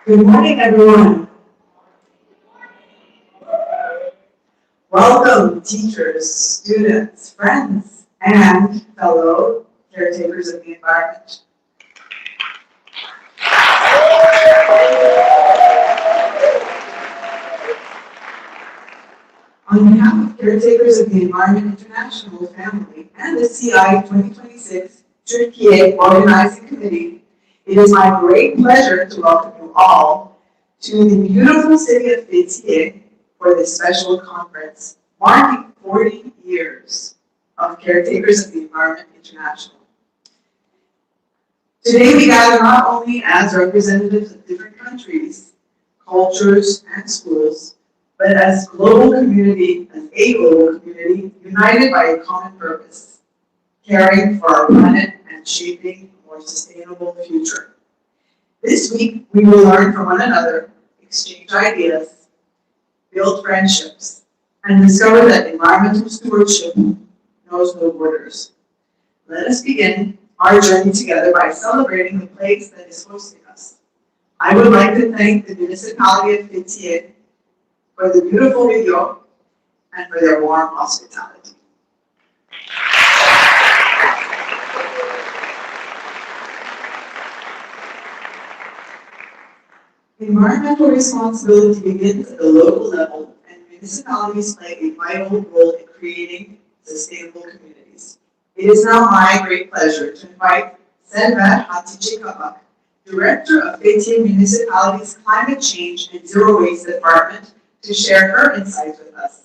Good morning, everyone. Welcome, teachers, students, friends, and fellow caretakers of the environment. On behalf of Caretakers of the Environment International family and the CEI2026 Türkiye Organizing Committee, it is my great pleasure to welcome you all to the beautiful city of Fethiye for this special conference marking 40 years of Caretakers of the Environment International. Today we gather not only as representatives of different countries, cultures, and schools, but as a global community united by a common purpose, caring for our planet and shaping a more sustainable future. This week, we will learn from one another, exchange ideas, build friendships, and discover that environmental stewardship knows no borders. Let us begin our journey together by celebrating the place that is hosting us. I would like to thank the municipality of Fethiye for the beautiful video and for their warm hospitality. Environmental responsibility begins at the local level, and municipalities play a vital role in creating sustainable communities. It is now my great pleasure to invite Selver Hatice Kabak, Director of Fethiye Municipality's Climate Change and Zero Waste Department, to share her insights with us.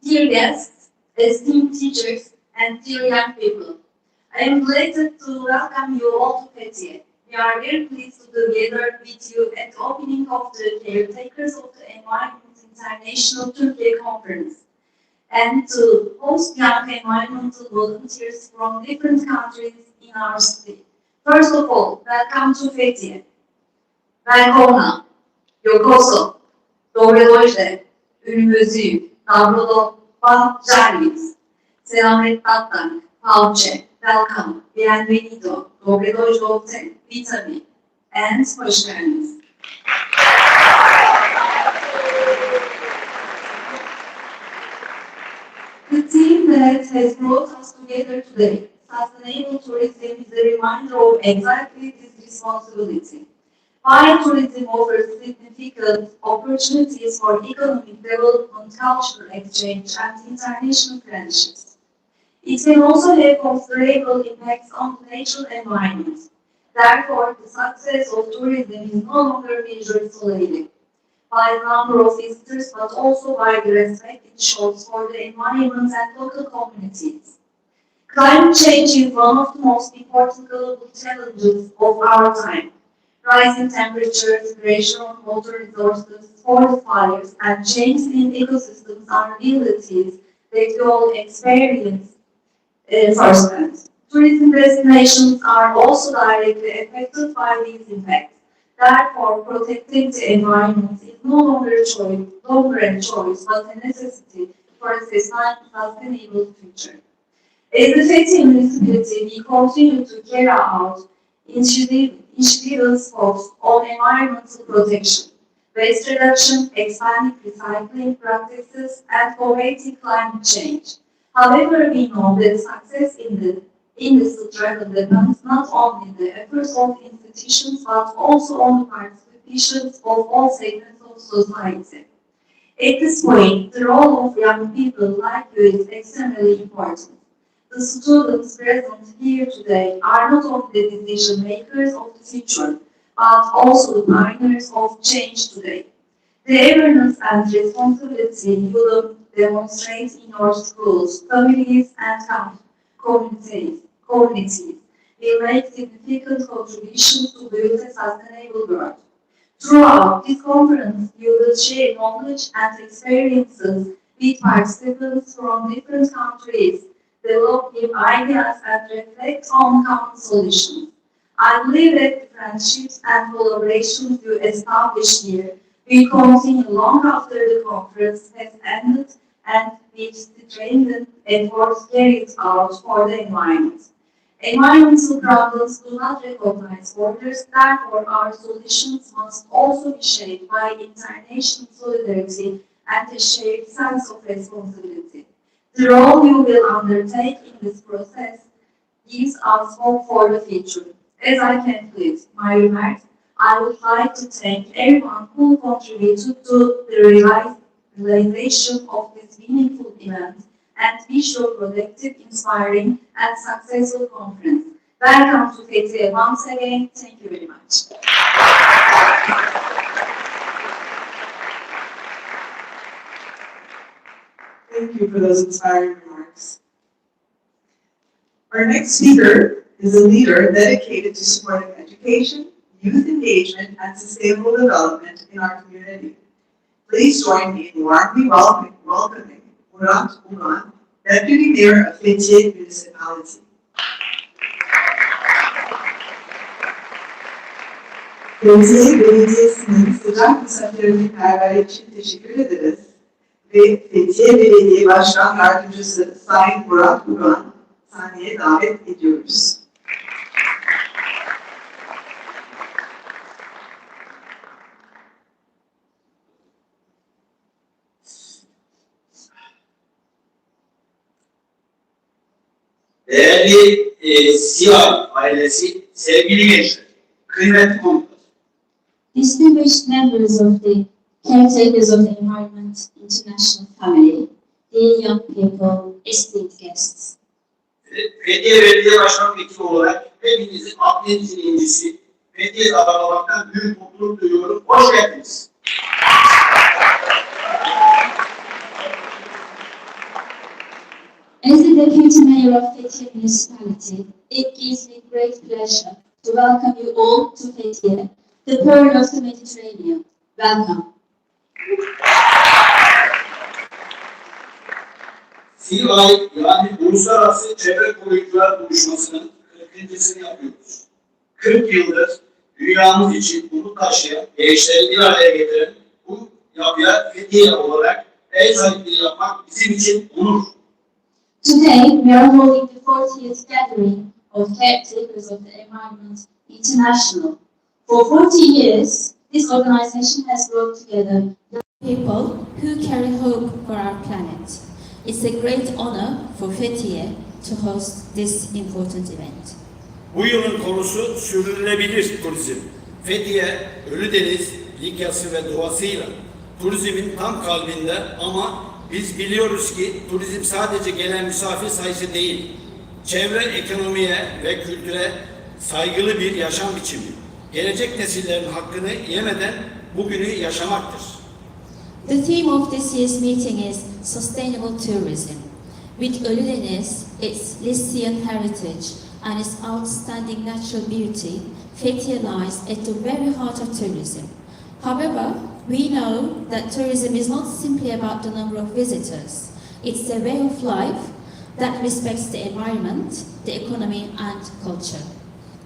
Dear guests, esteemed teachers, and dear young people, I am delighted to welcome you all to Fethiye. We are very pleased to be gathered with you at the opening of the Caretakers of the Environment International Türkiye Conference and to host young environmental volunteers from different countries in our city. First of all, welcome to Fethiye. Welcome, Yokoso, Dobrodošli, Ünvözü, Dobrolo, Jarvis, Selamet Batang, Pauce, welcome, bienvenido, Dobrodošli, Vitamin, and hoş geldiniz. The theme that has brought us together today, sustainable tourism, is a reminder of exactly this responsibility. While tourism offers significant opportunities for economic development, cultural exchange, and international friendships, it can also have considerable impacts on the natural environment. Therefore, the success of tourism is no longer measured solely by the number of visitors, but also by the respect it shows for the environment and local communities. Climate change is one of the most important global challenges of our time. Rising temperatures, pressure on water resources, forest fires, and changes in ecosystems are realities that we all experience firsthand. Tourism destinations are also directly affected by these impacts. Therefore, protecting the environment is no longer a choice, but a necessity for a sustainable future. As the Fethiye municipality, we continue to carry out initiatives focused on environmental protection, waste reduction, expanding recycling practices, and combating climate change. However, we know that success in this struggle depends not only on the efforts of institutions but also on the participation of all segments of society. At this point, the role of young people like you is extremely important. The students present here today are not only the decision makers of the future, but also the pioneers of change today. The awareness and responsibility you will demonstrate in your schools, families, and communities will make significant contributions to build a sustainable world. Throughout this conference, you will share knowledge and experiences with participants from different countries, develop new ideas, and reflect on common solutions. I believe that the friendships and collaborations you establish here will continue long after the conference has ended and which strengthen efforts carried out for the environment. Environmental problems do not recognize borders, therefore our solutions must also be shaped by international solidarity and a shared sense of responsibility. The role you will undertake in this process gives us hope for the future. As I conclude my remarks, I would like to thank everyone who contributed to the realization of this meaningful event and wish you a productive, inspiring, and successful conference. Welcome to Fethiye once again. Thank you very much. Thank you for those inspiring remarks. Our next speaker is a leader dedicated to supporting education, youth engagement, and sustainable development in our community. Please join me in warmly welcoming Murat Ulan, Deputy Mayor of Fethiye Municipality. Fethiye Belediyesi'nin sıcak misafirperverlik için teşekkür ederiz ve Fethiye Belediye Başkan Yardımcısı Sayın Murat Ulan sahneye davet ediyoruz. Değerli CEI ailesi, sevgili gençler, kıymetli konuklar. Distinguished members of the Caretakers of the Environment International Family, dear young people, esteemed guests. Fethiye Belediye Başkan Vekili olarak hepinizin akdenizin incisi, Fethiye'de ağırlamaktan büyük mutluluk duyuyorum. Hoş geldiniz. As the Deputy Mayor of Fethiye Municipality, it gives me great pleasure to welcome you all to Fethiye, the pearl of the Mediterranean. Welcome. CEI yani Uluslararası Çevre Koruyucular Buluşması'nın 40.sini yapıyoruz. 40 yıldır dünyamız için umut taşıyan, gençleri bir araya getiren bu yapıya Fethiye olarak ev sahipliği yapmak bizim için onur. Today, we are holding the 40th gathering of Caretakers of the Environment International. For 40 years, this organization has brought together young people who carry hope for our planet. It's a great honor for Fethiye to host this important event. Bu yılın konusu sürdürülebilir turizm. Fethiye, Ölüdeniz, Likyası ve doğasıyla turizmin tam kalbinde ama biz biliyoruz ki turizm sadece gelen misafir sayısı değil, çevre ekonomiye ve kültüre saygılı bir yaşam biçimi. Gelecek nesillerin hakkını yemeden bugünü yaşamaktır. The theme of this year's meeting is Sustainable Tourism. With Ölüdeniz, its Lycian heritage and its outstanding natural beauty, Fethiye lies at the very heart of tourism. However, we know that tourism is not simply about the number of visitors. It's a way of life that respects the environment, the economy and culture.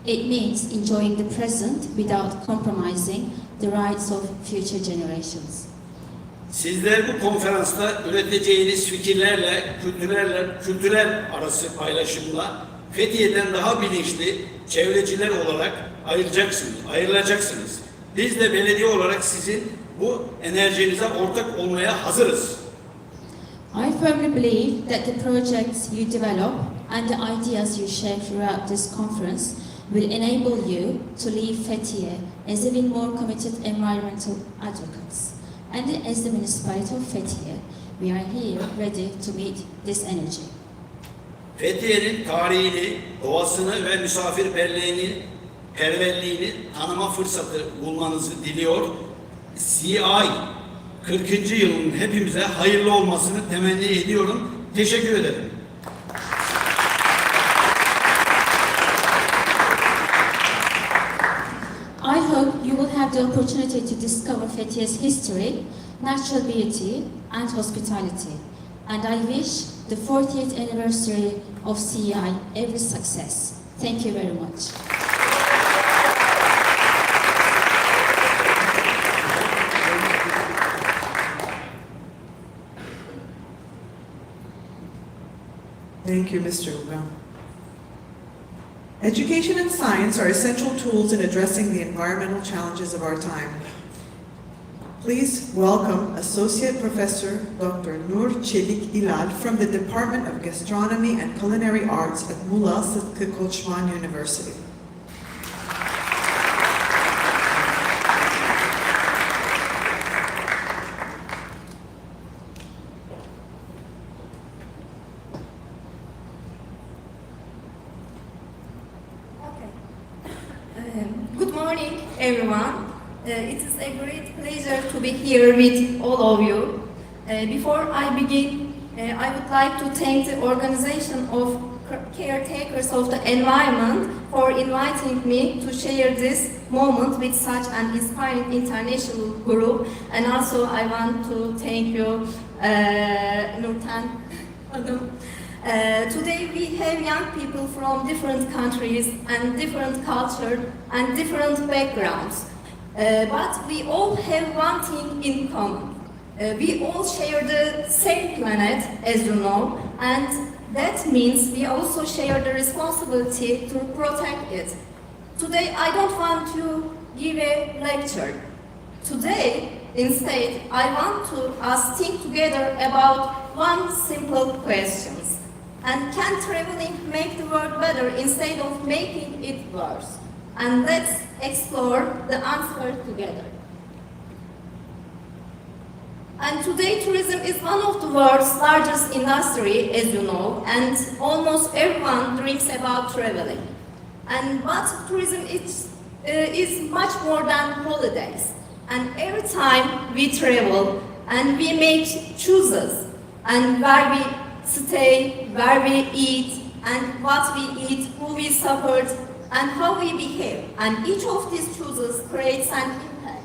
It means enjoying the present without compromising the rights of future generations. Sizler bu konferansta üreteceğiniz fikirlerle, kültürel arası paylaşımla Fethiye'den daha bilinçli çevreciler olarak ayrılacaksınız. Biz de belediye olarak sizin bu enerjinize ortak olmaya hazırız. I firmly believe that the projects you develop and the ideas you share throughout this conference will enable you to leave Fethiye as even more committed environmental advocates. And as the municipality of Fethiye, we are here ready to meet this energy. Fethiye'nin tarihini, doğasını ve misafirperverliğini tanıma fırsatı bulmanızı diliyor. CEI 40. yılın hepimize hayırlı olmasını temenni ediyorum. Teşekkür ederim. I hope you will have the opportunity to discover Fethiye's history, natural beauty and hospitality. And I wish the 40th anniversary of CEI every success. Thank you very much. Thank you, Mr. Uga. Education and science are essential tools in addressing the environmental challenges of our time. Please welcome Associate Professor Dr. Nur Çelik İlal from the Department of Gastronomy and Culinary Arts at Muğla Sıtkı Koçman University. Good morning, everyone. It is a great pleasure to be here with all of you. Before I begin, I would like to thank the organization of caretakers of the environment for inviting me to share this moment with such an inspiring international group. And also I want to thank you, Nurten. Today we have young people from different countries and different cultures and different backgrounds. But we all have one thing in common. We all share the same planet, as you know, and that means we also share the responsibility to protect it. Today I don't want to give a lecture. Today, instead, I want us think together about one simple question. And can traveling make the world better instead of making it worse? And let's explore the answer together. And today tourism is one of the world's largest industry, as you know, and almost everyone dreams about traveling. But tourism is much more than holidays. And every time we travel and we make choices and where we stay, where we eat, and what we eat, who we support, and how we behave. And each of these choices creates an impact.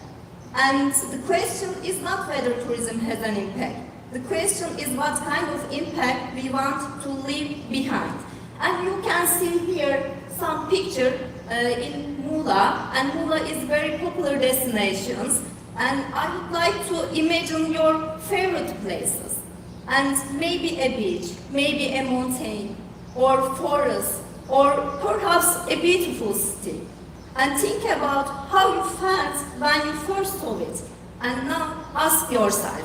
And the question is not whether tourism has an impact. The question is what kind of impact we want to leave behind. And you can see here some picture in Muğla, and Muğla is very popular destinations. And I would like to imagine your favorite places. And maybe a beach, maybe a mountain, or forest, or perhaps a beautiful city. And think about how you felt when you first saw it. And now ask yourself,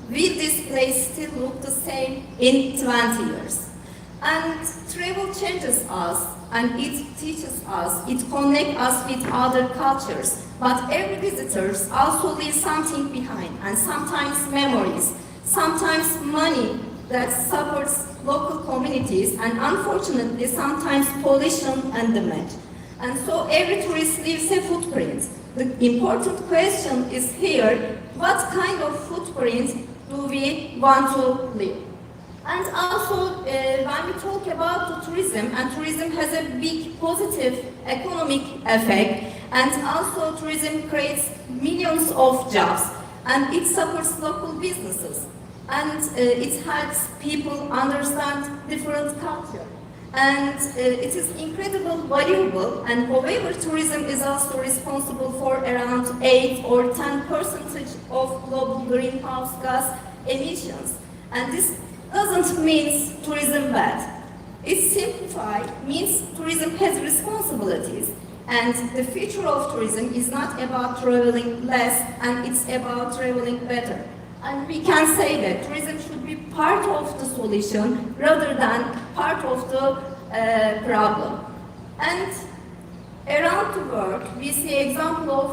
will this place still look the same in 20 years? And travel changes us, and it teaches us, it connects us with other cultures. But every visitor also leaves something behind, and sometimes memories, sometimes money that supports local communities, and unfortunately sometimes pollution and damage. And so every tourist leaves a footprint. The important question is here, what kind of footprint do we want to leave? And also when we talk about the tourism, and tourism has a big positive economic effect, and also tourism creates millions of jobs, and it supports local businesses. And it helps people understand different culture. And it is incredibly valuable, and however, tourism is also responsible for around 8 or 10% of global greenhouse gas emissions. And this doesn't mean tourism bad. It simplified means tourism has responsibilities. And the future of tourism is not about traveling less, and it's about traveling better. And we can say that tourism should be part of the solution rather than part of the problem. And around the world, we see example of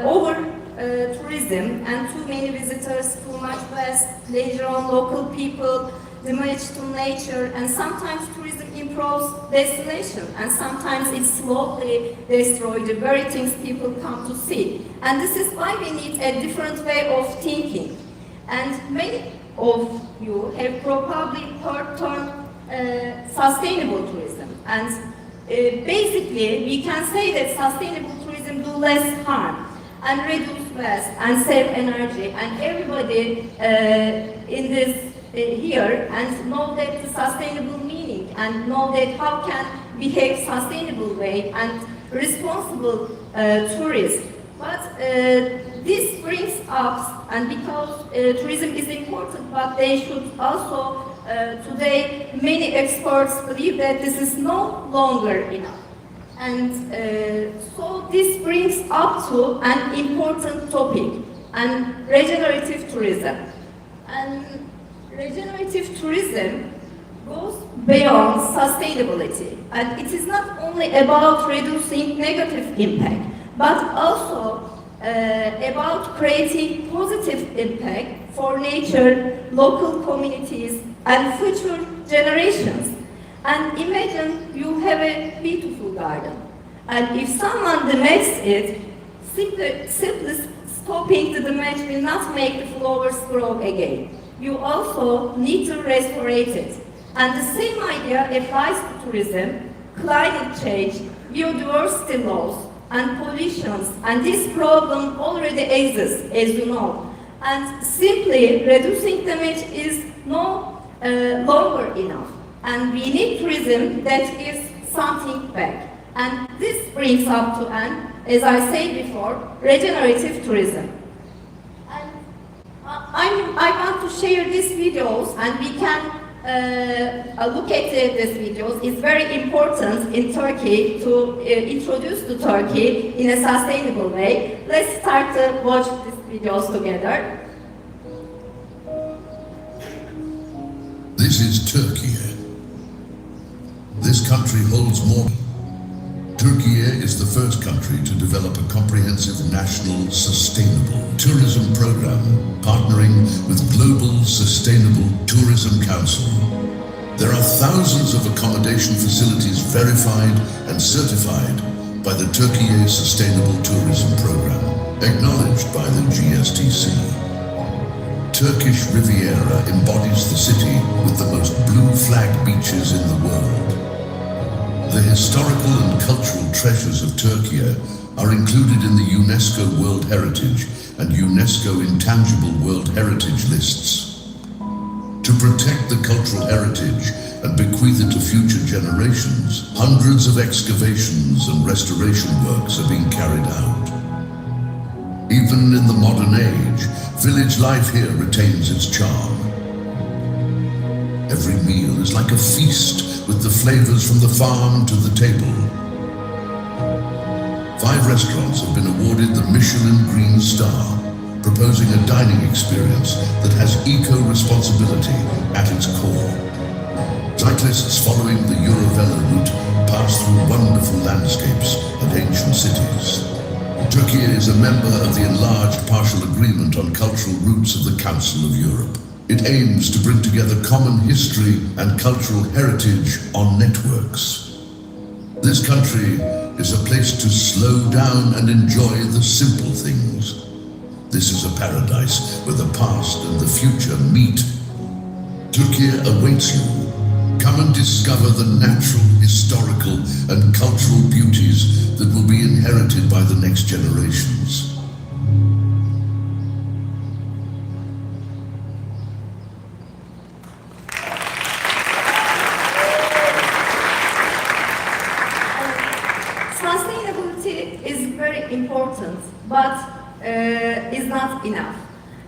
over-tourism and too many visitors, too much waste, leisure on local people, damage to nature, and sometimes tourism improves destination, and sometimes it slowly destroys the very things people come to see. And this is why we need a different way of thinking. And many of you have probably heard the term sustainable tourism. And basically, we can say that sustainable tourism do less harm and reduce waste and save energy. And everybody in this here and know that the sustainable meaning and know that how can behave sustainable way and responsible tourism. But this brings up, and because tourism is important, but they should also today many experts believe that this is no longer enough. And so this brings up to an important topic, and regenerative tourism. And regenerative tourism goes beyond sustainability, and it is not only about reducing negative impact, but also about creating positive impact for nature, local communities, and future generations. And imagine you have a beautiful garden, and if someone damages it, simply stopping the damage will not make the flowers grow again. You also need to restore it. And the same idea applies to tourism, climate change, biodiversity loss, and pollutions, and this problem already exists, as you know. And simply reducing damage is no longer enough. And we need tourism that gives something back. And this brings up to an, as I said before, regenerative tourism. And I want to share these videos, and we can look at these videos. It's very important in Turkey to introduce to Turkey in a sustainable way. Let's start to watch these videos together. This is Turkey. This country holds more. Turkey is the first country to develop a comprehensive national sustainable tourism program, partnering with Global Sustainable Tourism Council. There are thousands of accommodation facilities verified and certified by the Turkey Sustainable Tourism Program, acknowledged by the GSTC. Turkish Riviera embodies the city with the most blue flag beaches in the world. The historical and cultural treasures of Turkey are included in the UNESCO World Heritage and UNESCO Intangible World Heritage lists. To protect the cultural heritage and bequeath it to future generations, hundreds of excavations and restoration works are being carried out. Even in the modern age, village life here retains its charm. Every meal is like a feast, with the flavors from the farm to the table. 5 restaurants have been awarded the Michelin Green Star, proposing a dining experience that has eco-responsibility at its core. Cyclists following the Eurovelo route pass through wonderful landscapes and ancient cities. Turkey is a member of the enlarged partial agreement on cultural roots of the Council of Europe. It aims to bring together common history and cultural heritage on networks. This country is a place to slow down and enjoy the simple things. This is a paradise where the past and the future meet. Turkey awaits you. Come and discover the natural, historical, and cultural beauties that will be inherited by the next generations. Sustainability is very important, but is not enough.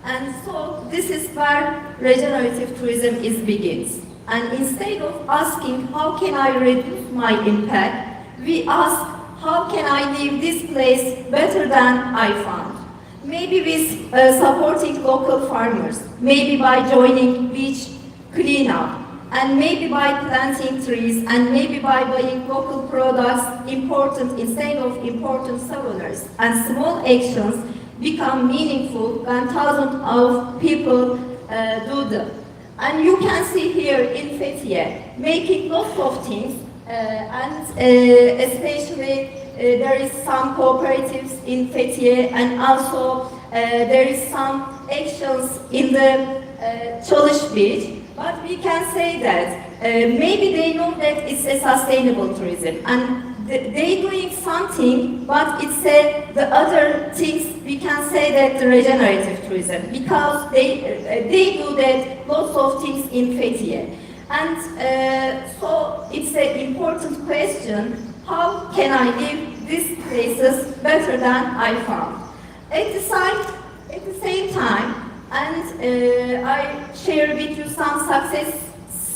And so this is where regenerative tourism begins. And instead of asking, how can I reduce my impact, we ask, how can I leave this place better than I found? Maybe with supporting local farmers, maybe by joining beach cleanup, and maybe by planting trees, and maybe by buying local products important instead of important souvenirs. And small actions become meaningful when thousands of people do them. And you can see here in Fethiye, making lots of things, and especially there is some cooperatives in Fethiye, and also there is some actions in the Çalış Beach. But we can say that maybe they know that it's a sustainable tourism, and they doing something, but it's the other things we can say that the regenerative tourism, because they do that lots of things in Fethiye. And so it's an important question, how can I leave these places better than I found? At the same time, and I share with you some success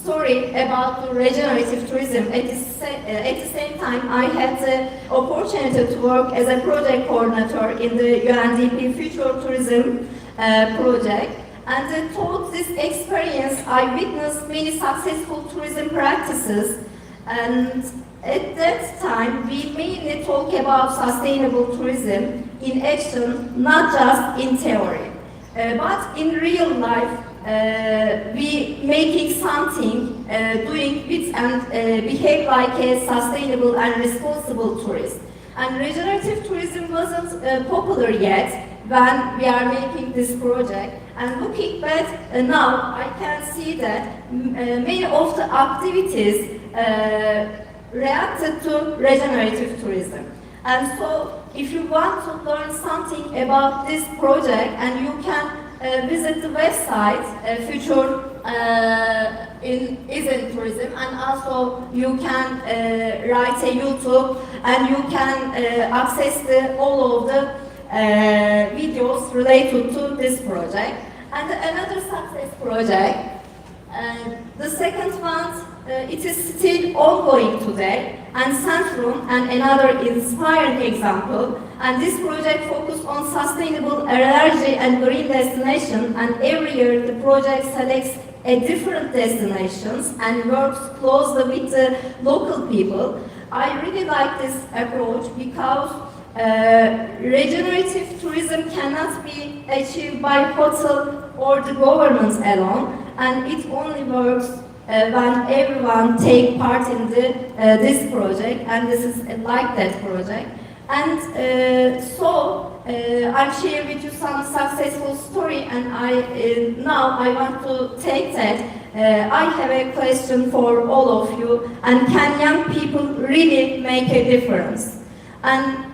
story about the regenerative tourism. At the same time, I had the opportunity to work as a project coordinator in the UNDP Future Tourism project. And through this experience, I witnessed many successful tourism practices. And at that time, we mainly talk about sustainable tourism in action, not just in theory. But in real life, we making something, doing it and behave like a sustainable and responsible tourist. And regenerative tourism wasn't popular yet when we are making this project. And looking back now, I can see that many of the activities reacted to regenerative tourism. And so, if you want to learn something about this project, and you can visit the website Future is in tourism, and also you can write a YouTube, and you can access all of the videos related to this project. And another success project, the second one, it is still ongoing today, and Centrum, and another inspiring example. And this project focuses on sustainable energy and green destination, and every year the project selects a different destinations and works closely with the local people. I really like this approach because regenerative tourism cannot be achieved by hotel or the government alone, and it only works when everyone take part in this project, and this is like that project. And I'm sharing with you some successful story, and now I want to take that. I have a question for all of you, and can young people really make a difference? And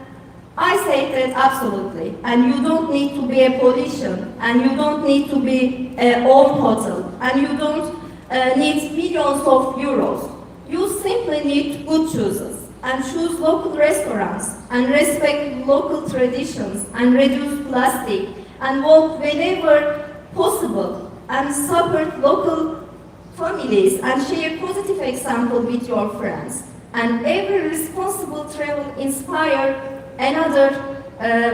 I say that absolutely, and you don't need to be a politician, and you don't need to be own hotel, and you don't need millions of euros. You simply need good choices, and choose local restaurants, and respect local traditions, and reduce plastic, and walk whenever possible, and support local families, and share positive example with your friends. And every responsible travel inspire another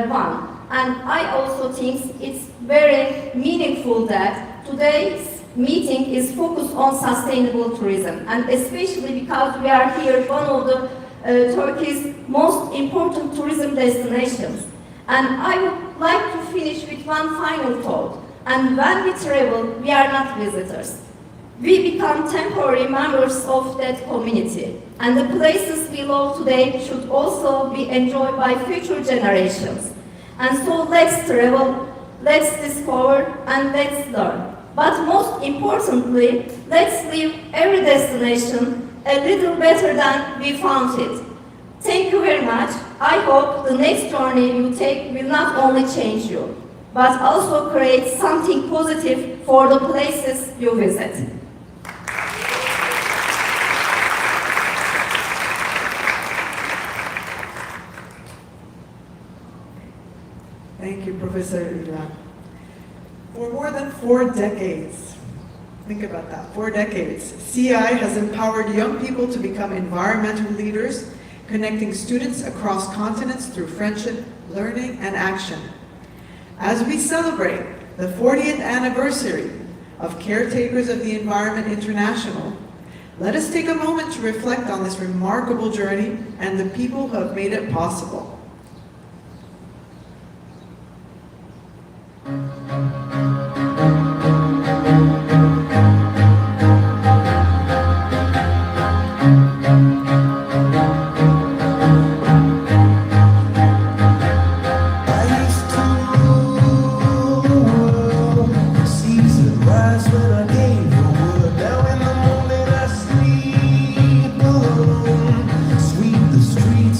one. And I also think it's very meaningful that today's meeting is focused on sustainable tourism, and especially because we are here one of the Turkey's most important tourism destinations. And I would like to finish with one final thought. And when we travel, we are not visitors. We become temporary members of that community. And the places we love today should also be enjoyed by future generations. And so let's travel, let's discover, and let's learn. But most importantly, let's leave every destination a little better than we found it. Thank you very much. I hope the next journey you take will not only change you, but also create something positive for the places you visit. Thank you, Professor Ila. For more than 4 decades, think about that, 4 decades, CEI has empowered young people to become environmental leaders, connecting students across continents through friendship, learning, and action. As we celebrate the 40th anniversary of Caretakers of the Environment International, let us take a moment to reflect on this remarkable journey and the people who have made it possible.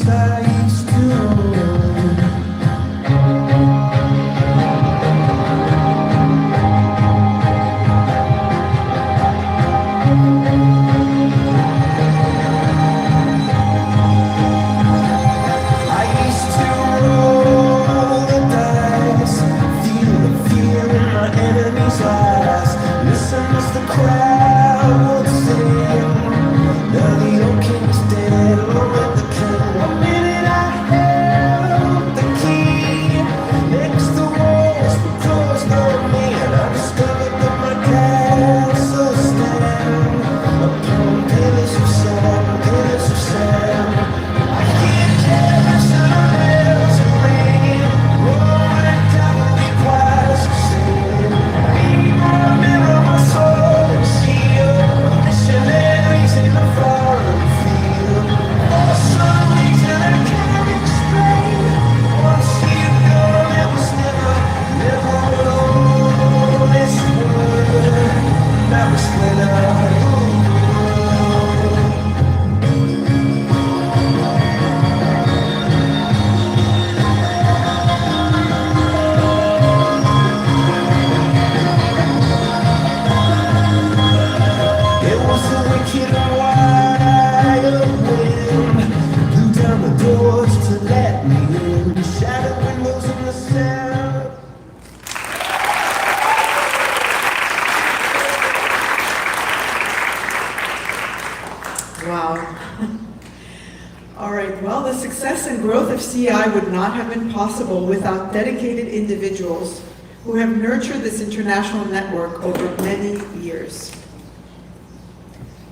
I used to hit a wide wind, blew down the doors to let me in, shattered windows in the cell. Wow. All right, well, the success and growth of CEI would not have been possible without dedicated individuals who have nurtured this international network over many years.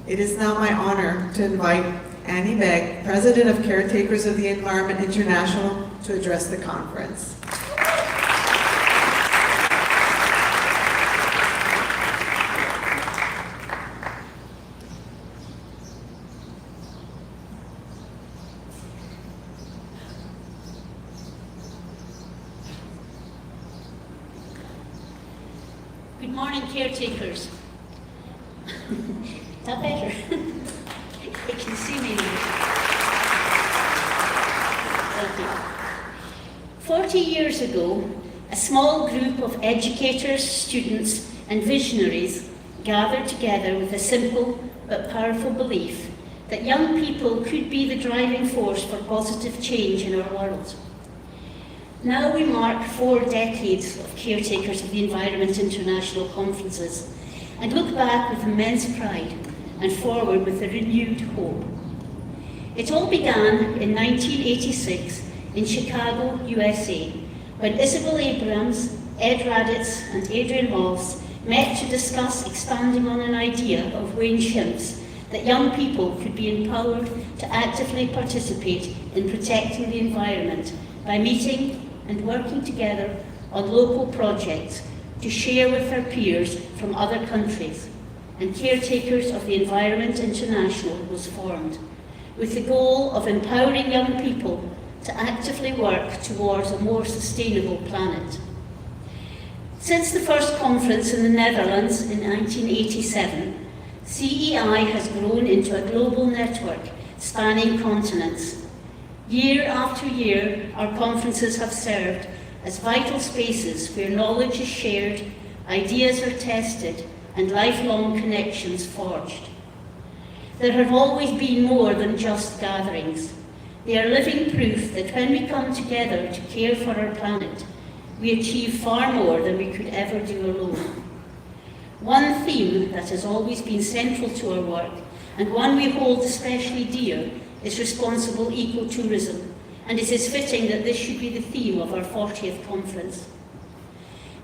It is now my honor to invite Annie Begg, President of Caretakers of the Environment International, to address the conference. Good morning, caretakers. Is that better? You can see me now. Okay. 40 years ago, a small group of educators, students, and visionaries gathered together with a simple but powerful belief that young people could be the driving force for positive change in our world. Now we mark 4 decades of Caretakers of the Environment International conferences and look back with immense pride and forward with a renewed hope. It all began in 1986 in Chicago, USA, when Isabel Abrams, Ed Raditz and Adrian Moss met to discuss expanding on an idea of Wayne Schimpf's that young people could be empowered to actively participate in protecting the environment by meeting and working together on local projects to share with their peers from other countries. And Caretakers of the Environment International was formed, with the goal of empowering young people to actively work towards a more sustainable planet. Since the first conference in the Netherlands in 1987, CEI has grown into a global network spanning continents. Year after year, our conferences have served as vital spaces where knowledge is shared, ideas are tested, and lifelong connections forged. There have always been more than just gatherings. They are living proof that when we come together to care for our planet, we achieve far more than we could ever do alone. One theme that has always been central to our work, and one we hold especially dear, is responsible ecotourism, and it is fitting that this should be the theme of our 40th conference.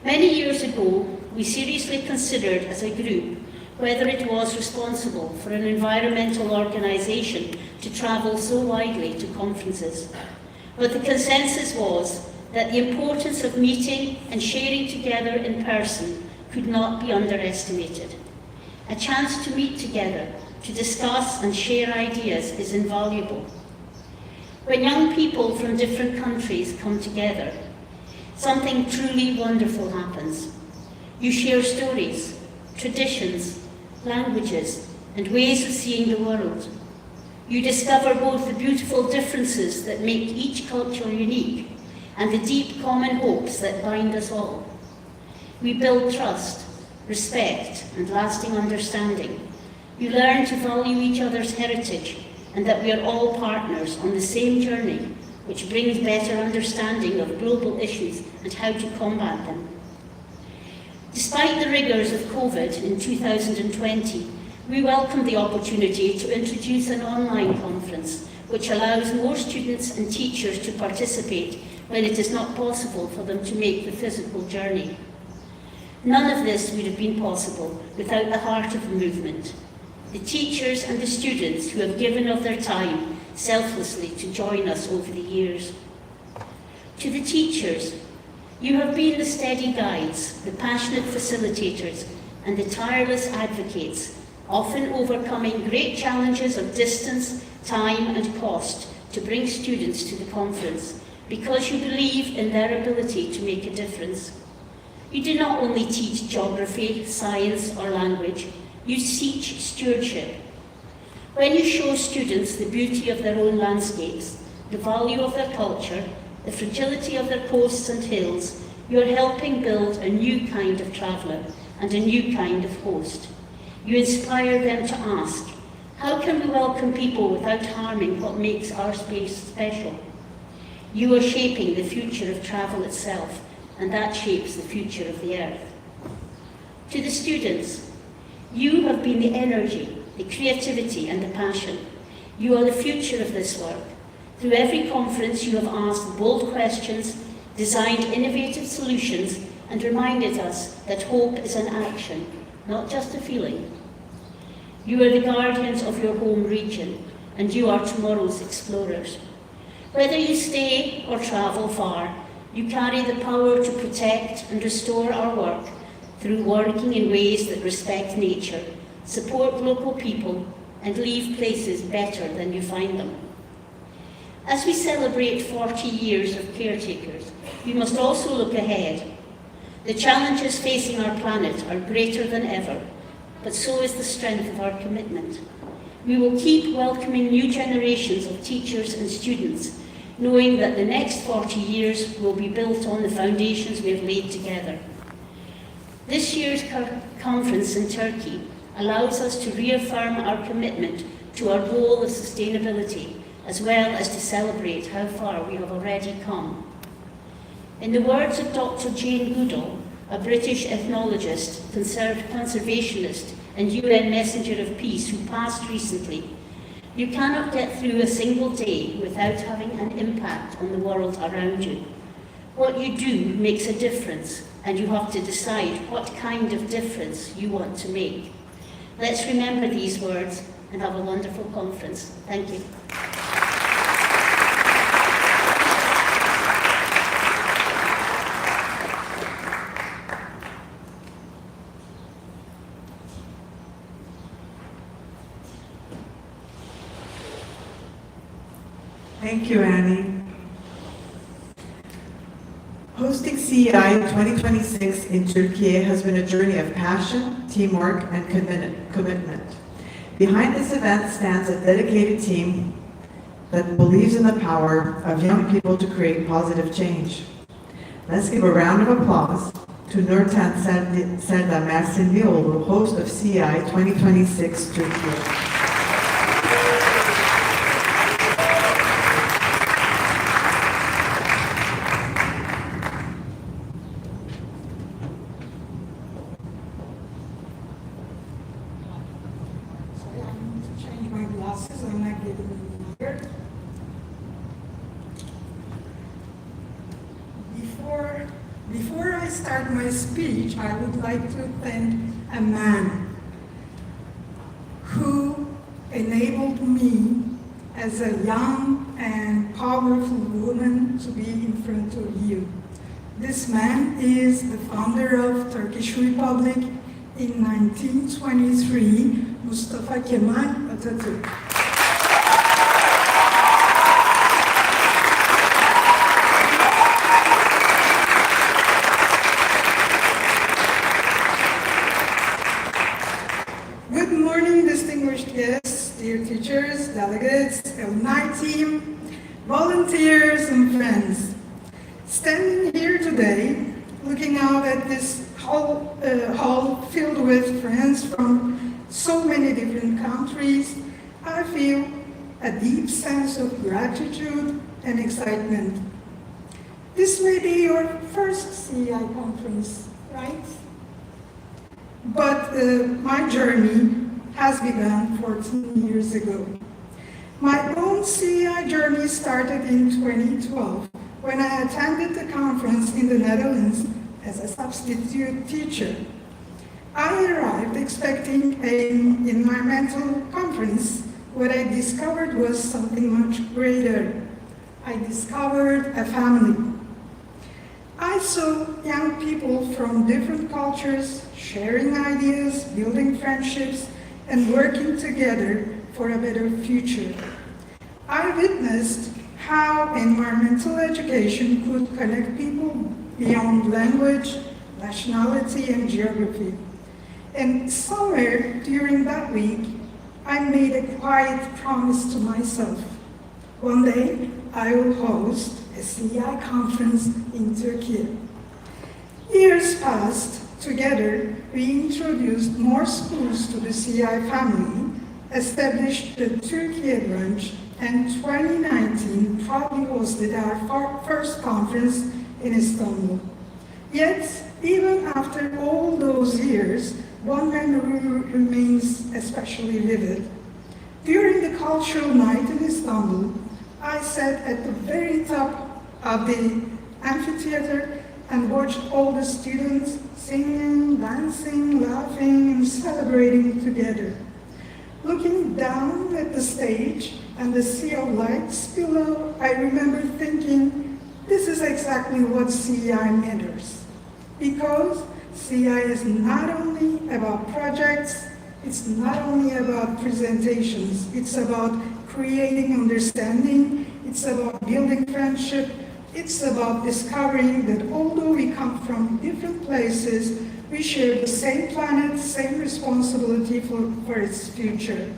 Many years ago, we seriously considered as a group whether it was responsible for an environmental organisation to travel so widely to conferences. But the consensus was that the importance of meeting and sharing together in person could not be underestimated. A chance to meet together, to discuss and share ideas is invaluable. When young people from different countries come together, something truly wonderful happens. You share stories, traditions, languages, and ways of seeing the world. You discover both the beautiful differences that make each culture unique and the deep common hopes that bind us all. We build trust, respect, and lasting understanding. You learn to value each other's heritage and that we are all partners on the same journey, which brings better understanding of global issues and how to combat them. Despite the rigours of COVID in 2020, we welcome the opportunity to introduce an online conference which allows more students and teachers to participate when it is not possible for them to make the physical journey. None of this would have been possible without the heart of the movement, the teachers and the students who have given of their time selflessly to join us over the years. To the teachers, you have been the steady guides, the passionate facilitators, and the tireless advocates, often overcoming great challenges of distance, time, and cost to bring students to the conference, because you believe in their ability to make a difference. You do not only teach geography, science, or language, you teach stewardship. When you show students the beauty of their own landscapes, the value of their culture, the fragility of their coasts and hills, you are helping build a new kind of traveller and a new kind of host. You inspire them to ask, How can we welcome people without harming what makes our space special? You are shaping the future of travel itself, and that shapes the future of the earth. To the students, you have been the energy, the creativity and the passion. You are the future of this work. Through every conference you have asked bold questions, designed innovative solutions and reminded us that hope is an action, not just a feeling. You are the guardians of your home region and you are tomorrow's explorers. Whether you stay or travel far, you carry the power to protect and restore our work through working in ways that respect nature, support local people, and leave places better than you find them. As we celebrate 40 years of caretakers, we must also look ahead. The challenges facing our planet are greater than ever, but so is the strength of our commitment. We will keep welcoming new generations of teachers and students, knowing that the next 40 years will be built on the foundations we have laid together. This year's conference in Turkey allows us to reaffirm our commitment to our goal of sustainability, as well as to celebrate how far we have already come. In the words of Dr. Jane Goodall, a British ethnologist, conservationist, and UN Messenger of Peace who passed recently, you cannot get through a single day without having an impact on the world around you. What you do makes a difference, and you have to decide what kind of difference you want to make. Let's remember these words and have a wonderful conference. Thank you. Thank you, Annie. Hosting CEI 2026 in Türkiye has been a journey of passion, teamwork, and commitment. Behind this event stands a dedicated team that believes in the power of young people to create positive change. Let's give a round of applause to Nurten Serdar Mersinlioğlu, host of CEI 2026 Türkiye. Before I start my speech, I would like to thank a man who enabled me as a young and powerful woman to be in front of you. This man is the founder of Turkish Republic in 1923, Mustafa Kemal Atatürk. Good morning, distinguished guests, dear teachers, delegates, alumni team, volunteers, and friends. Standing here today, looking out at this hall filled with friends from so many different countries, I feel a deep sense of gratitude and excitement. This may be your first CEI conference, right? But my journey has begun 14 years ago. My own CEI journey started in 2012 when I attended the conference in the Netherlands as a substitute teacher. I arrived expecting an environmental conference. What I discovered was something much greater. I discovered a family. I saw young people from different cultures sharing ideas, building friendships, and working together for a better future. I witnessed how environmental education could connect people beyond language, nationality, and geography. And somewhere during that week, I made a quiet promise to myself. One day, I will host a CEI conference in Turkey. Years passed. Together, we introduced more schools to the CEI family, established the Türkiye branch, and 2019 proudly hosted our first conference in Istanbul. Yet, even after all those years, one memory remains especially vivid. During the cultural night in Istanbul, I sat at the very top of the amphitheater and watched all the students singing, dancing, laughing, and celebrating together. Looking down at the stage and the sea of lights below, I remember thinking, this is exactly what CEI matters. Because CEI is not only about projects, it's not only about presentations, it's about creating understanding, it's about building friendship, it's about discovering that although we come from different places, we share the same planet, same responsibility for its future.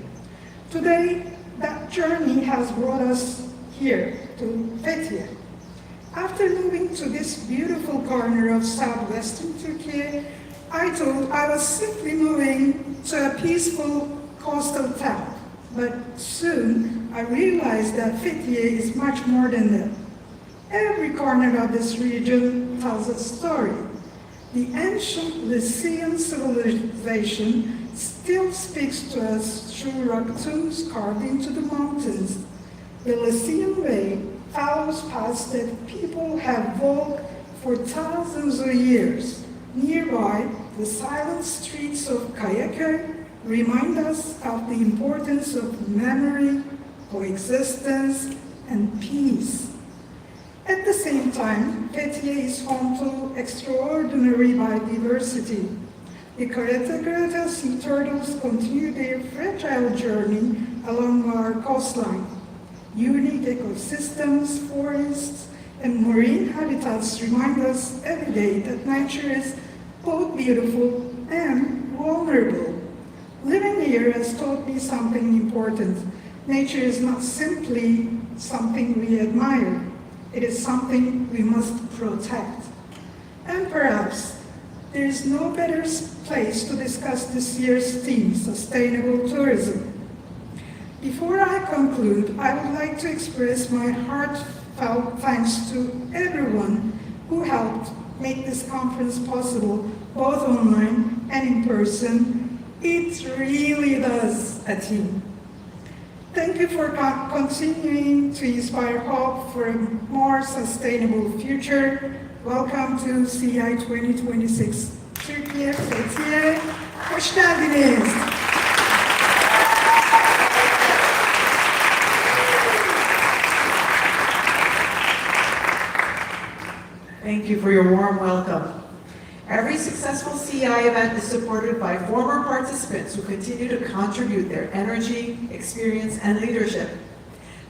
Today, that journey has brought us here to Fethiye. After moving to this beautiful corner of southwestern Turkey, I thought I was simply moving to a peaceful coastal town. But soon, I realized that Fethiye is much more than that. Every corner of this region tells a story. The ancient Lycian civilization still speaks to us through rock tombs carved into the mountains. The Lycian way follows paths that people have walked for thousands of years. Nearby, the silent streets of Kayaköy remind us of the importance of memory, coexistence, and peace. At the same time, Fethiye is home to extraordinary biodiversity. The Kareta sea turtles continue their fragile journey along our coastline. Unique ecosystems, forests, and marine habitats remind us every day that nature is both beautiful and vulnerable. Living here has taught me something important. Nature is not simply something we admire. It is something we must protect. And perhaps there is no better place to discuss this year's theme, sustainable tourism. Before I conclude, I would like to express my heartfelt thanks to everyone who helped make this conference possible, both online and in person. It really does a team. Thank you for continuing to inspire hope for a more sustainable future. Welcome to CEI2026 Türkiye, Fethiye. Hoş geldiniz. Thank you for your warm welcome. Every successful CEI event is supported by former participants who continue to contribute their energy, experience, and leadership.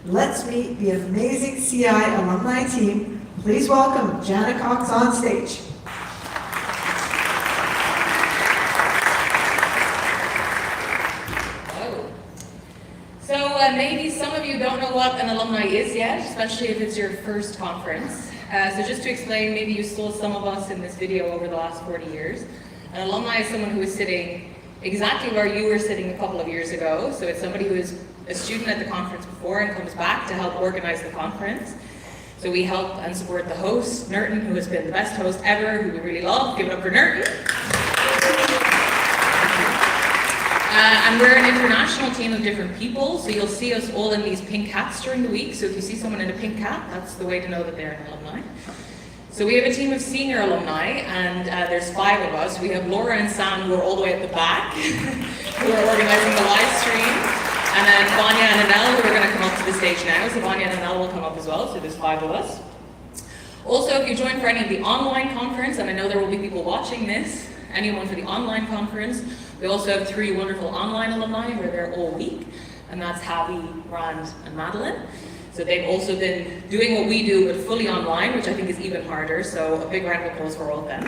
Let's meet the amazing CEI alumni team. Please welcome Janet Cox on stage. Hello. So maybe some of you don't know what an alumni is yet, especially if it's your first conference. So just to explain, maybe you saw some of us in this video over the last 40 years. An alumni is someone who is sitting exactly where you were sitting a couple of years ago. So it's somebody who is a student at the conference before and comes back to help organize the conference. So we help and support the host, Nerton, who has been the best host ever, who we really love. Give it up for Nerton. And we're an international team of different people, so you'll see us all in these pink hats during the week. So if you see someone in a pink hat, that's the way to know that they're an alumni. So we have a team of senior alumni, and there's 5 of us. We have Laura and Sam, who are all the way at the back, who are organizing the live stream. And then Vanya and Anel, who are going to come up to the stage now. So Vanya and Anel will come up as well, so there's 5 of us. Also, if you join for any of the online conference, and I know there will be people watching this, anyone for the online conference, we also have 3 wonderful online alumni who are there all week, and that's Javi, Rand, and Madeline. So they've also been doing what we do, but fully online, which I think is even harder, so a big round of applause for all of them.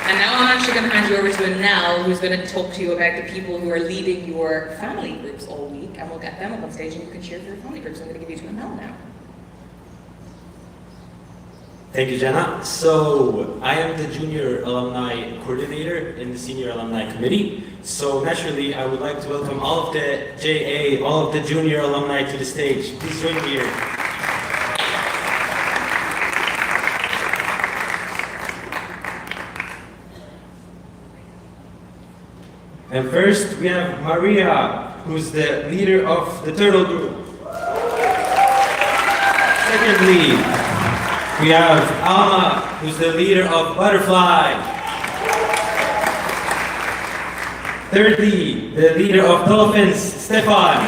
And now I'm actually going to hand you over to Anel, who's going to talk to you about the people who are leading your family groups all week, and we'll get them up on stage and you can cheer for your family groups. I'm going to give you to Anel now. Thank you, Jenna. So I am the Junior Alumni Coordinator in the Senior Alumni Committee. So naturally, I would like to welcome all of the JA, all of the Junior Alumni to the stage. Please join me here. And first, we have Maria, who's the leader of the Turtle Group. Secondly, we have Alma, who's the leader of Butterfly. Thirdly, the leader of Dolphins, Stefan.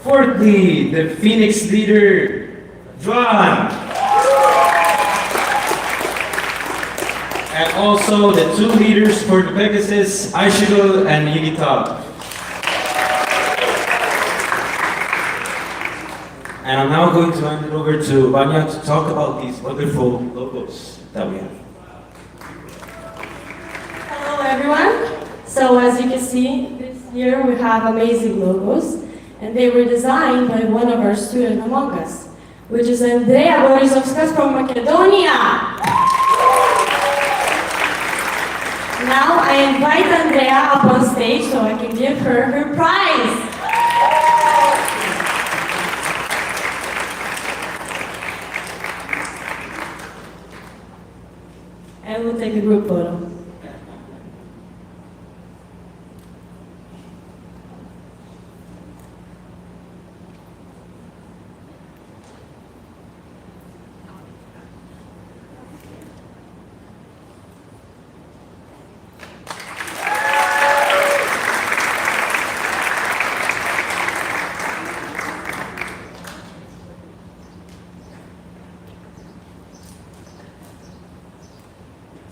Fourthly, the Phoenix leader, Juan. And also the two leaders for the Pegasus, Aishigul and Yigita. And I'm now going to hand it over to Vanya to talk about these wonderful logos that we have. Hello everyone. So as you can see, this year we have amazing logos, and they were designed by one of our students among us, which is Andrea Borisovskas from Macedonia. Now I invite Andrea up on stage so I can give her her prize. And we'll take a group photo.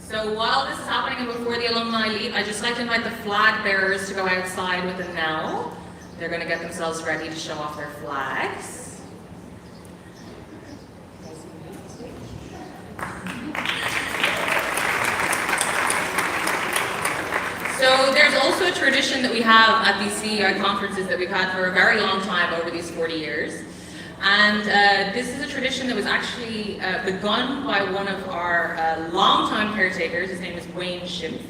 So while this is happening and before the alumni leave, I'd just like to invite the flag bearers to go outside with them now. They're going to get themselves ready to show off their flags. So there's also a tradition that we have at these CEI conferences that we've had for a very long time over these 40 years. And this is a tradition that was actually begun by one of our longtime caretakers. His name is Wayne Schimpf.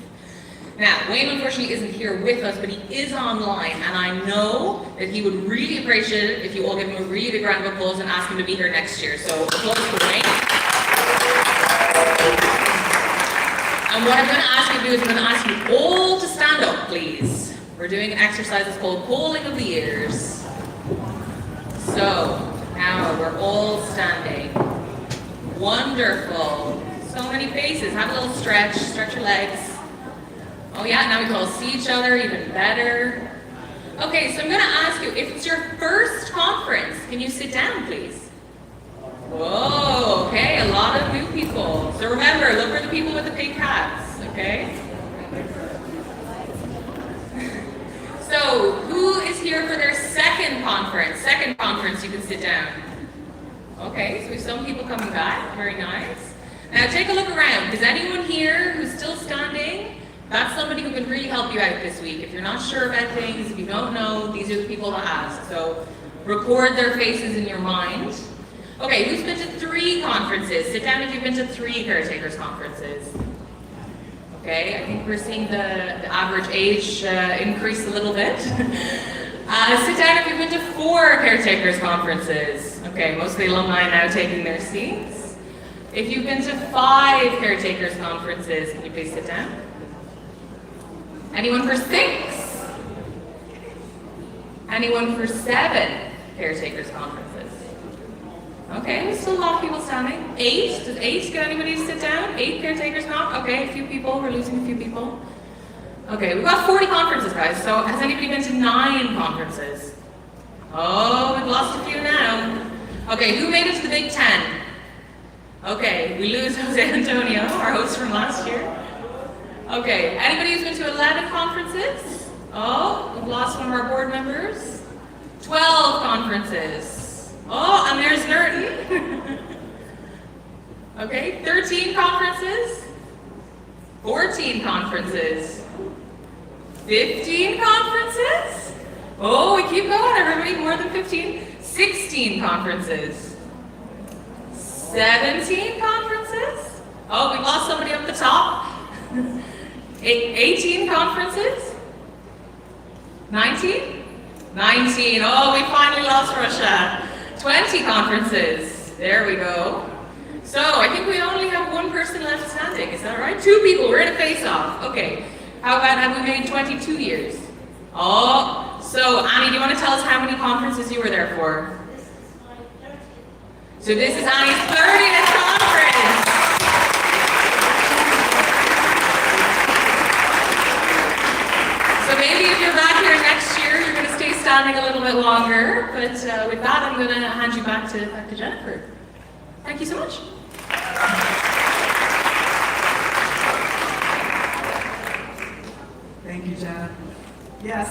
Now, Wayne unfortunately isn't here with us, but he is online, and I know that he would really appreciate it if you all give him a really big round of applause and ask him to be here next year. So applause for Wayne. And what I'm going to ask you to do is I'm going to ask you all to stand up, please. We're doing an exercise that's called calling of the ears. So, now we're all standing. Wonderful. So many faces. Have a little stretch. Stretch your legs. Oh yeah, now we can all see each other even better. Okay, so I'm going to ask you, if it's your first conference, can you sit down, please? Whoa, okay, a lot of new people. So remember, look for the people with the pink hats, okay? So, who is here for their second conference? Second conference, you can sit down. Okay, so we have some people coming back. Very nice. Now take a look around. Is anyone here who's still standing? That's somebody who can really help you out this week. If you're not sure about things, if you don't know, these are the people to ask. So record their faces in your mind. Okay, who's been to 3 conferences? Sit down if you've been to 3 caretakers conferences. Okay, I think we're seeing the average age increase a little bit. Sit down if you've been to 4 caretakers conferences. Okay, most of the alumni now taking their seats. If you've been to 5 caretakers conferences, can you please sit down? Anyone for 6? Anyone for 7 caretakers conferences? Okay, there's still a lot of people standing. 8? Does 8 get anybody to sit down? 8 caretakers conf? Okay, a few people. We're losing a few people. Okay, we've got 40 conferences, guys. So has anybody been to 9 conferences? Oh, we've lost a few now. Okay, who made it to the Big 10? Okay, we lose Jose Antonio, our host from last year. Okay, anybody who's been to 11 conferences? Oh, we've lost one of our board members. 12 conferences. Oh, and there's Nerton. Okay, 13 conferences. 14 conferences. 15 conferences. Oh, we keep going, everybody, more than 15. 16 conferences. 17 conferences. Oh, we lost somebody up the top. 18 conferences. 19? 19. Oh, we finally lost Russia. 20 conferences. There we go. So I think we only have one person left standing. Is that right? 2 people. We're in a face-off. Okay. How about have we made 22 years? Oh, so Annie, do you want to tell us how many conferences you were there for? So this is Annie's 30th conference. So maybe if you're back here next year, you're going to stay standing a little bit longer. But with that, I'm going to hand you back to Jennifer. Thank you so much. Thank you, Jana. Yes,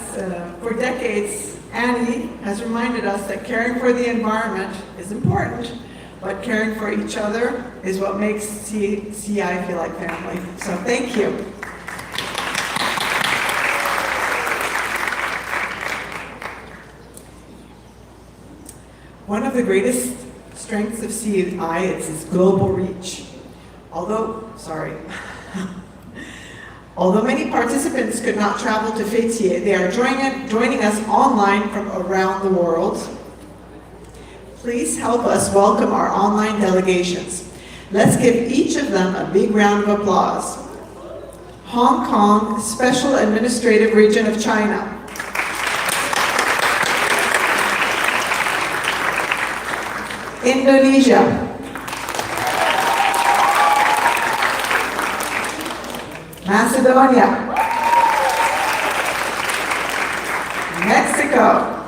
for decades, Annie has reminded us that caring for the environment is important, but caring for each other is what makes CEI feel like family. So thank you. One of the greatest strengths of CEI is its global reach. Although many participants could not travel to Fethiye, they are joining us online from around the world. Please help us welcome our online delegations. Let's give each of them a big round of applause. Hong Kong, Special Administrative Region of China. Indonesia. Macedonia. Mexico.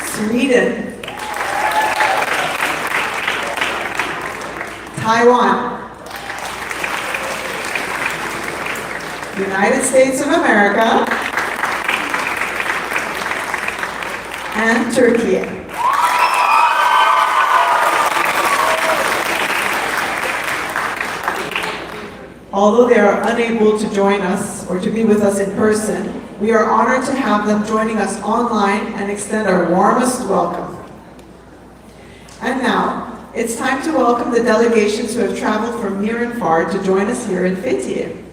Sweden. Taiwan. United States of America. And Türkiye. Although they are unable to join us or to be with us in person, we are honored to have them joining us online and extend our warmest welcome. And now, it's time to welcome the delegations who have traveled from near and far to join us here in Fethiye.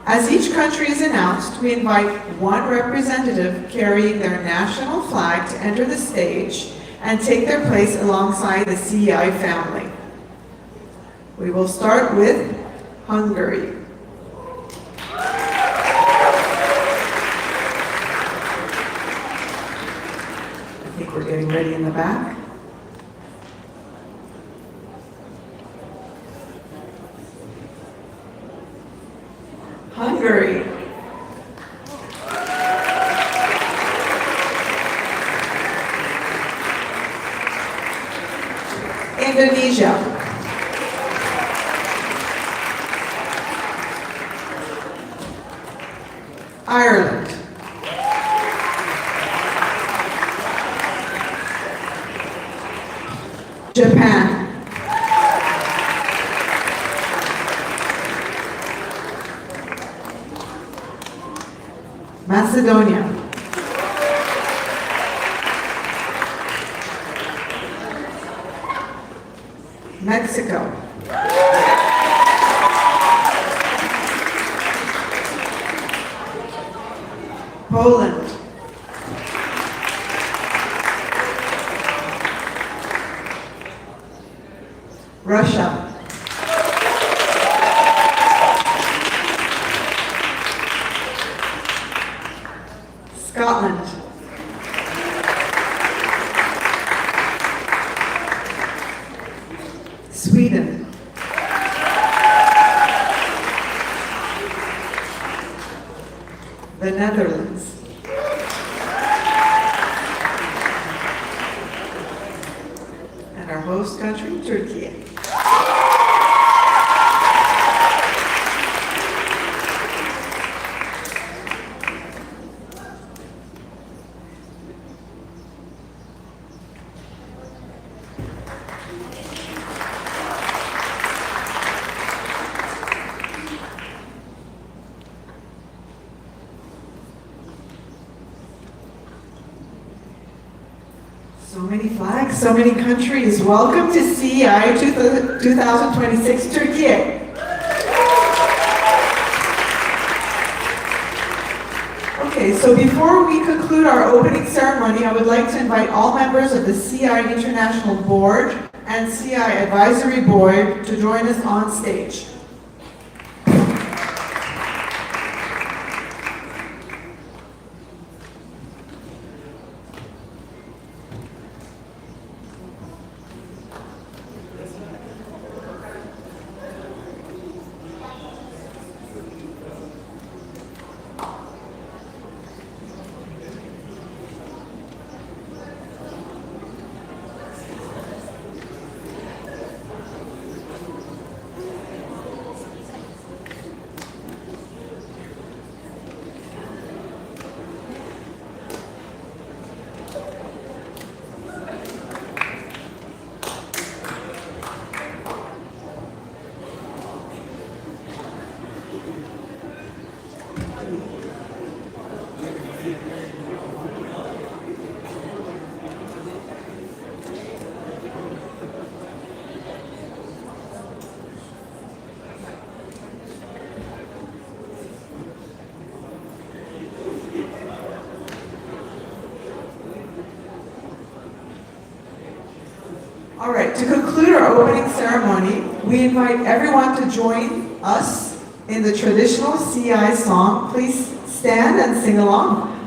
As each country is announced, we invite one representative carrying their national flag to enter the stage and take their place alongside the CEI family. We will start with Hungary. I think we're getting ready in the back. Hungary. Indonesia. Ireland. Japan. Macedonia. Mexico. Poland. Russia. Scotland. Sweden. The Netherlands. And our host country, Turkey. So many so many countries. Welcome to CEI 2026 Türkiye. Okay, so before we conclude our opening ceremony, I would like to invite all members of the CEI International Board and CEI Advisory Board to join us on stage. All right, to conclude our opening ceremony, we invite everyone to join us in the traditional CEI song. Please stand and sing along.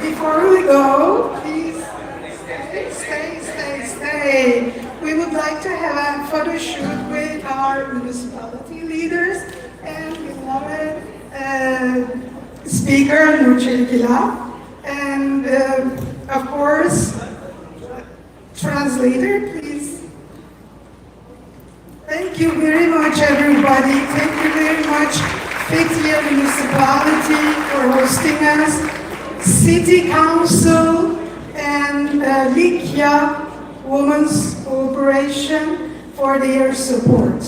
before we go, please stay. We would like to have a photo shoot with our municipality leaders and beloved speaker, Nurçelikila, and of course, translator, please. Thank you very much, everybody. Thank you very much, Fethiye Municipality, for hosting us, City Council, and Likya Women's Corporation for their support.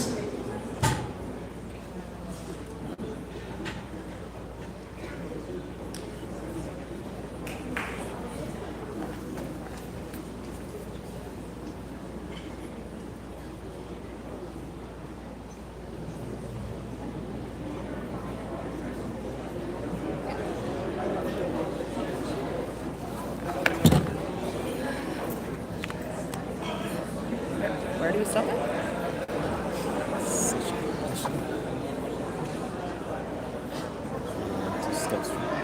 Where do we stop it? Steps.